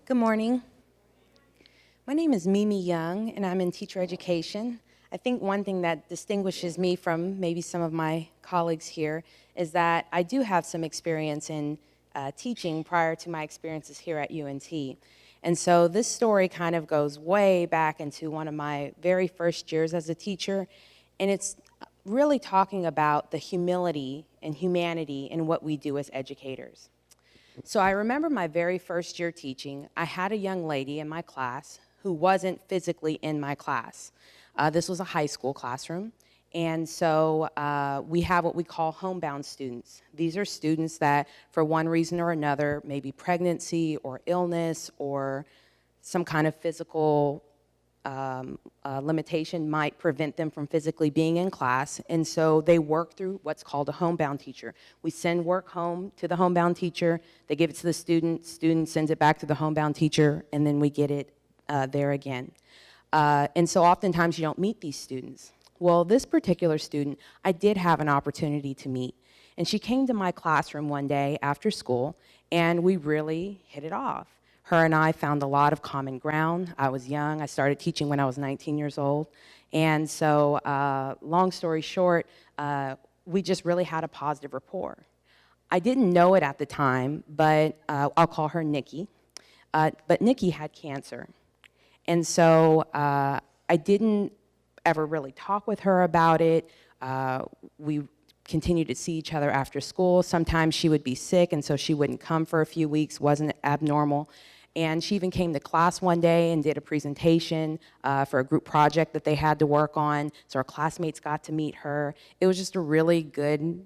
Good morning. My name is Mimi Young, and I'm in teacher education. I think one thing that distinguishes me from maybe some of my colleagues here is that I do have some experience in teaching prior to my experiences here at UNT. And so this story kind of goes way back into one of my very first years as a teacher, and it's really talking about the humility and humanity in what we do as educators. So I remember my very first year teaching, I had a young lady in my class who wasn't physically in my class. This was a high school classroom, and so we have what we call homebound students. These are students that, for one reason or another, maybe pregnancy or illness or some kind of physical limitation might prevent them from physically being in class, and so they work through what's called a homebound teacher. We send work home to the homebound teacher, they give it to the student sends it back to the homebound teacher, and then we get it there again. And so oftentimes you don't meet these students. Well, this particular student, I did have an opportunity to meet, and she came to my classroom one day after school, and we really hit it off. Her and I found a lot of common ground. I was young. I started teaching when I was 19 years old. And so, long story short, we just really had a positive rapport. I didn't know it at the time, but I'll call her Nikki. But Nikki had cancer. And so I didn't ever really talk with her about it. We continued to see each other after school. Sometimes she would be sick, and so she wouldn't come for a few weeks, wasn't abnormal. And she even came to class one day and did a presentation for a group project that they had to work on, so our classmates got to meet her. It was just a really good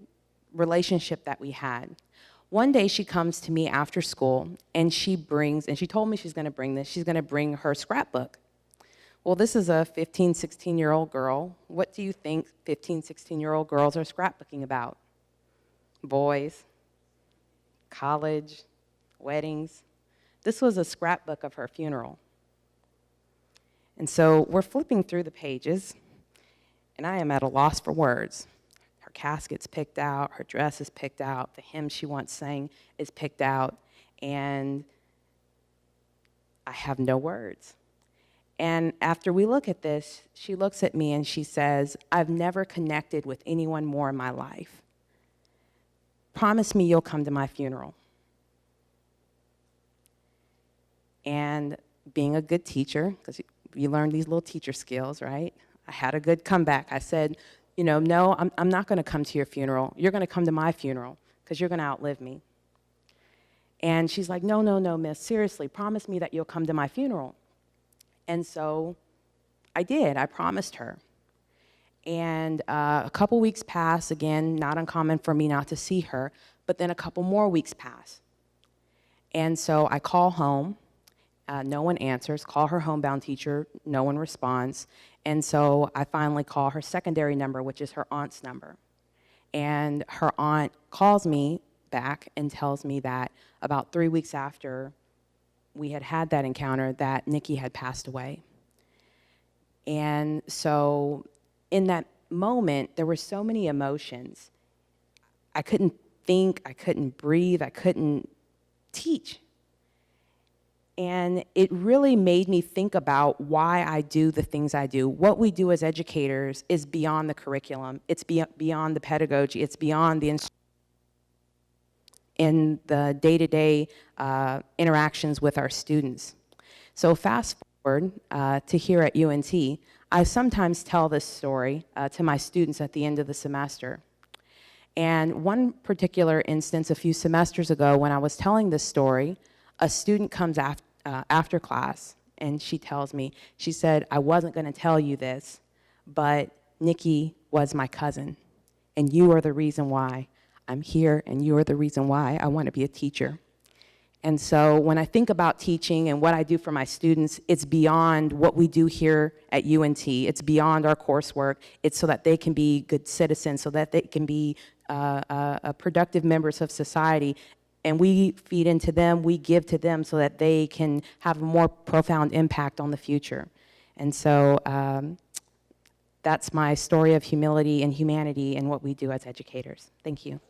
relationship that we had. One day she comes to me after school, and she told me she's gonna bring this, she's gonna bring her scrapbook. Well, this is a 15, 16-year-old girl. What do you think 15, 16-year-old girls are scrapbooking about? Boys, college, weddings. This was a scrapbook of her funeral. And so we're flipping through the pages, and I am at a loss for words. Her casket's picked out, her dress is picked out, the hymn she once sang is picked out, and I have no words. And after we look at this, she looks at me and she says, "I've never connected with anyone more in my life. Promise me you'll come to my funeral." And being a good teacher, because you learn these little teacher skills, right? I had a good comeback. I said, no, I'm not going to come to your funeral. You're going to come to my funeral because you're going to outlive me. And she's like, no, miss, seriously, promise me that you'll come to my funeral. And so I did. I promised her. And a couple weeks pass, again, not uncommon for me not to see her, but then a couple more weeks pass. And so I call home. No one answers. Call her homebound teacher. No one responds. And so I finally call her secondary number, which is her aunt's number. And her aunt calls me back and tells me that about 3 weeks after we had had that encounter, that Nikki had passed away. And so in that moment, there were so many emotions. I couldn't think, I couldn't breathe, I couldn't teach. And it really made me think about why I do the things I do. What we do as educators is beyond the curriculum. It's beyond the pedagogy. It's beyond the in the day-to-day interactions with our students. So fast forward to here at UNT, I sometimes tell this story to my students at the end of the semester. And one particular instance a few semesters ago when I was telling this story, a student comes after class and she tells me, she said, "I wasn't going to tell you this, but Nikki was my cousin, and you are the reason why I'm here, and you are the reason why I want to be a teacher." And so when I think about teaching and what I do for my students, it's beyond what we do here at UNT. It's beyond our coursework. It's so that they can be good citizens, so that they can be productive members of society. And we feed into them, we give to them so that they can have a more profound impact on the future. And so that's my story of humility and humanity and what we do as educators. Thank you.